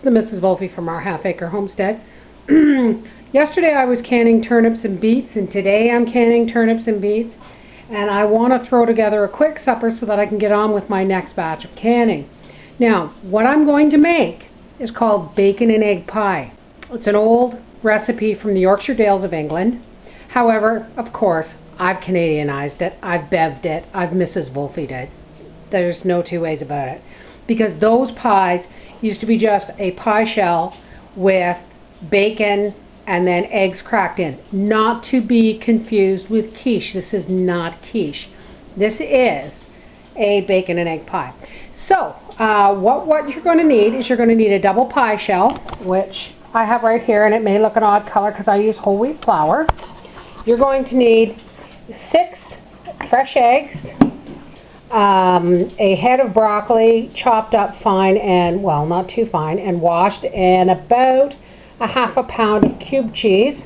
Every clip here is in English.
the Mrs. Wolfie from Our Half Acre Homestead. Yesterday I was canning turnips and beets, and today I'm canning turnips and beets, and I want to throw together a quick supper so that I can get on with my next batch of canning. Now, what I'm going to make is called bacon and egg pie. It's an old recipe from the Yorkshire Dales of England. However, of course, I've Canadianized it, I've bevved it, I've Mrs. Wolfied it. There's no two ways about it. Because those pies used to be just a pie shell with bacon and then eggs cracked in. Not to be confused with quiche. This is not quiche. This is a bacon and egg pie. So, what you're going to need is you're going to need a double pie shell, which I have right here, and it may look an odd color because I use whole wheat flour. You're going to need 6 fresh eggs, a head of broccoli chopped up fine and, well, not too fine, and washed, and about a half a pound of cube cheese.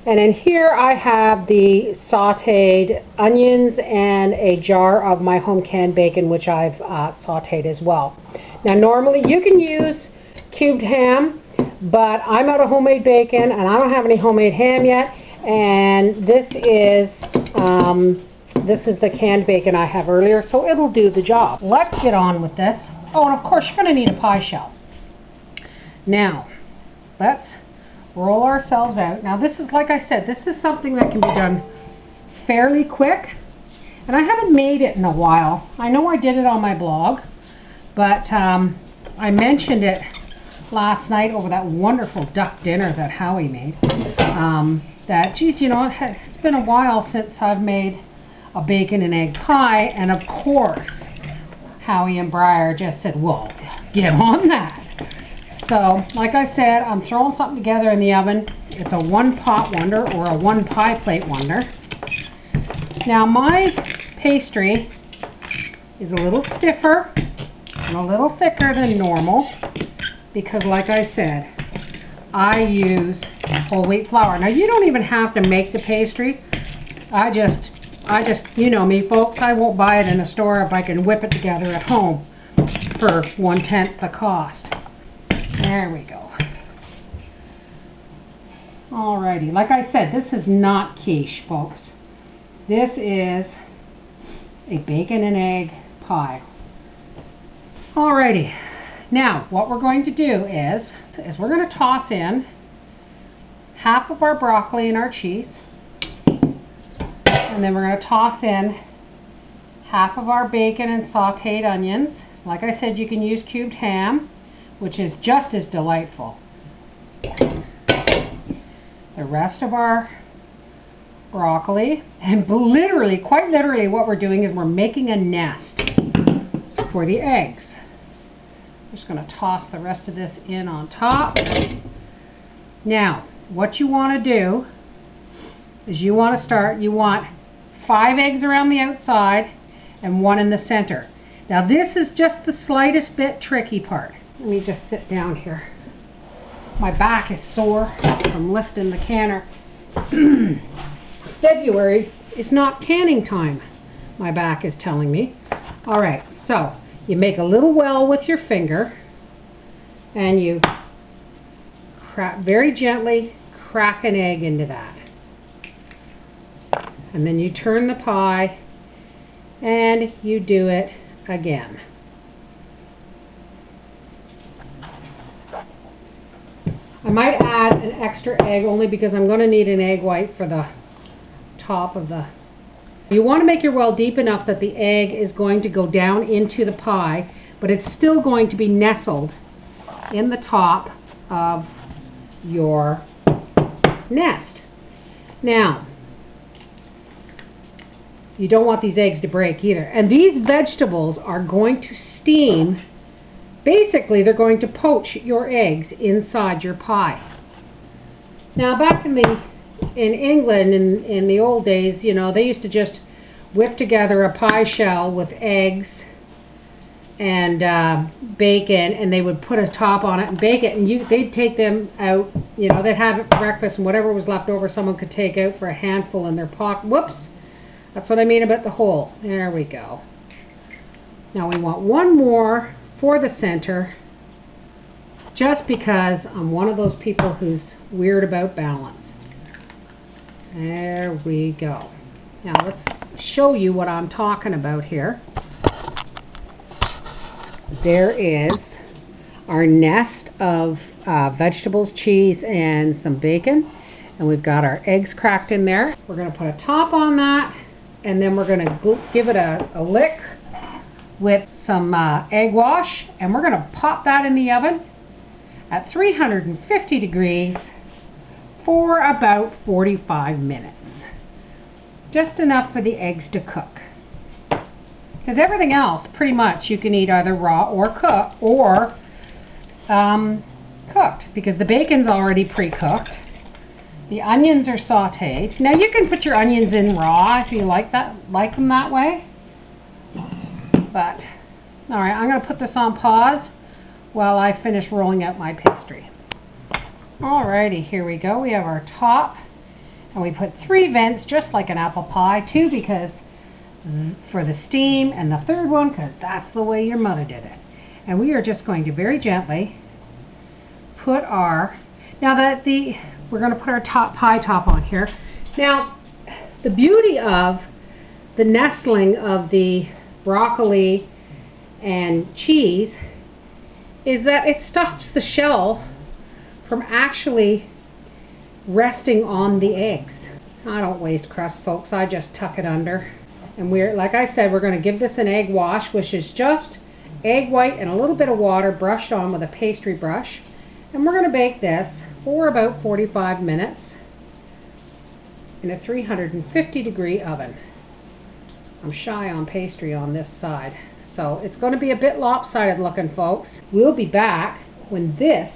And in here I have the sauteed onions and a jar of my home canned bacon, which I've sauteed as well. Now normally you can use cubed ham, but I'm out of homemade bacon and I don't have any homemade ham yet, and this is the canned bacon I have earlier, so it'll do the job. Let's get on with this. Oh, and of course you're going to need a pie shell. Now, let's roll ourselves out. Now this is, like I said, this is something that can be done fairly quick, and I haven't made it in a while. I know I did it on my blog, but I mentioned it last night over that wonderful duck dinner that Howie made. That, geez, you know, it's been a while since I've made a bacon and egg pie, and of course Howie and Briar just said, well, get on that. So like I said, I'm throwing something together in the oven. It's a one pot wonder, or a one pie plate wonder. Now my pastry is a little stiffer and a little thicker than normal because, like I said, I use whole wheat flour. Now you don't even have to make the pastry. I just, you know me folks, I won't buy it in a store if I can whip it together at home for 1/10 the cost. There we go. Alrighty, like I said, this is not quiche, folks. This is a bacon and egg pie. Alrighty, now what we're going to do is we're going to toss in half of our broccoli and our cheese, and then we're going to toss in half of our bacon and sauteed onions. Like I said, you can use cubed ham, which is just as delightful. The rest of our broccoli, and literally, quite literally, what we're doing is we're making a nest for the eggs. I'm just going to toss the rest of this in on top. Now, what you want to do is you want 5 eggs around the outside and 1 in the center. Now this is just the slightest bit tricky part. Let me just sit down here. My back is sore from lifting the canner. February is not canning time, my back is telling me. Alright, so you make a little well with your finger and you very gently crack an egg into that. And then you turn the pie and you do it again. I might add an extra egg only because I'm going to need an egg white for the top of the... You want to make your well deep enough that the egg is going to go down into the pie, but it's still going to be nestled in the top of your nest. Now, you don't want these eggs to break either. And these vegetables are going to steam. Basically, they're going to poach your eggs inside your pie. Now, back in England, in the old days, you know, they used to just whip together a pie shell with eggs and bacon, and they would put a top on it and bake it, and they'd take them out, you know, they'd have it for breakfast, and whatever was left over someone could take out for a handful in their pocket. Whoops, that's what I mean about the hole. There we go. Now we want one more for the center, just because I'm one of those people who's weird about balance. There we go. Now let's show you what I'm talking about here. There is our nest of vegetables, cheese, and some bacon. And we've got our eggs cracked in there. We're going to put a top on that, and then we're going to give it a lick with some egg wash, and we're going to pop that in the oven at 350 degrees for about 45 minutes. Just enough for the eggs to cook. Because everything else, pretty much, you can eat either raw or cooked, because the bacon's already pre-cooked. The onions are sauteed. Now you can put your onions in raw if you like them that way. But, alright, I'm going to put this on pause while I finish rolling out my pastry. Alrighty, here we go. We have our top, and we put 3 vents just like an apple pie, 2 because for the steam, and the 3rd one because that's the way your mother did it. And we are just going to very gently put our, we're going to put our pie top on here. Now, the beauty of the nestling of the broccoli and cheese is that it stops the shell from actually resting on the eggs. I don't waste crust, folks. I just tuck it under. And like I said, we're going to give this an egg wash, which is just egg white and a little bit of water brushed on with a pastry brush. And we're going to bake this for about 45 minutes in a 350 degree oven. I'm shy on pastry on this side, so it's going to be a bit lopsided looking, folks. We'll be back when this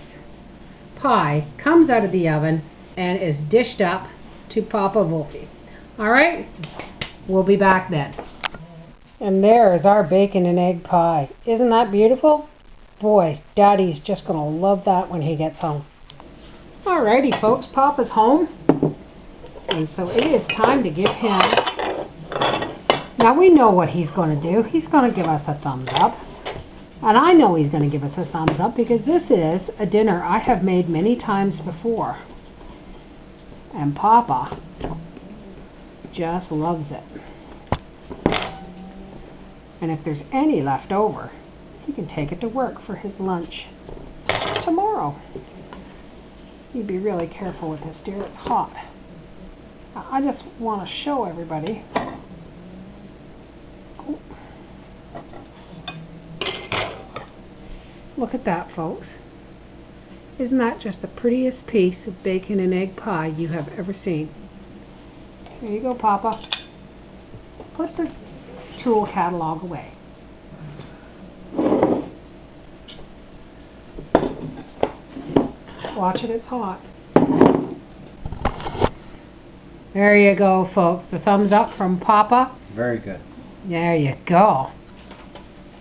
pie comes out of the oven and is dished up to Papa Wolfie. Alright, we'll be back then. And there is our bacon and egg pie. Isn't that beautiful? Boy, Daddy's just going to love that when he gets home. Alrighty, folks, Papa's home. And so it is time to give him... Now we know what he's going to do. He's going to give us a thumbs up. And I know he's going to give us a thumbs up because this is a dinner I have made many times before. And Papa just loves it. And if there's any left over, he can take it to work for his lunch tomorrow. You'd be really careful with this, dear. It's hot. I just want to show everybody. Oh. Look at that, folks. Isn't that just the prettiest piece of bacon and egg pie you have ever seen? Here you go, Papa. Put the tool catalog away. Watch it, it's hot. There you go, folks. The thumbs up from Papa. Very good. There you go.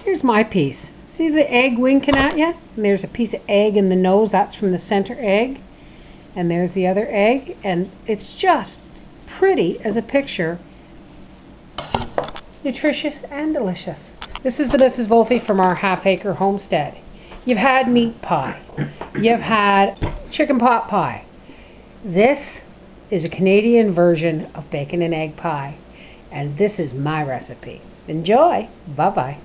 Here's my piece. See the egg winking at you? And there's a piece of egg in the nose. That's from the center egg. And there's the other egg. And it's just pretty as a picture. Nutritious and delicious. This is the Mrs. Wolfie from Our Half Acre Homestead. You've had meat pie. You've had chicken pot pie. This is a Canadian version of bacon and egg pie. And this is my recipe. Enjoy. Bye-bye.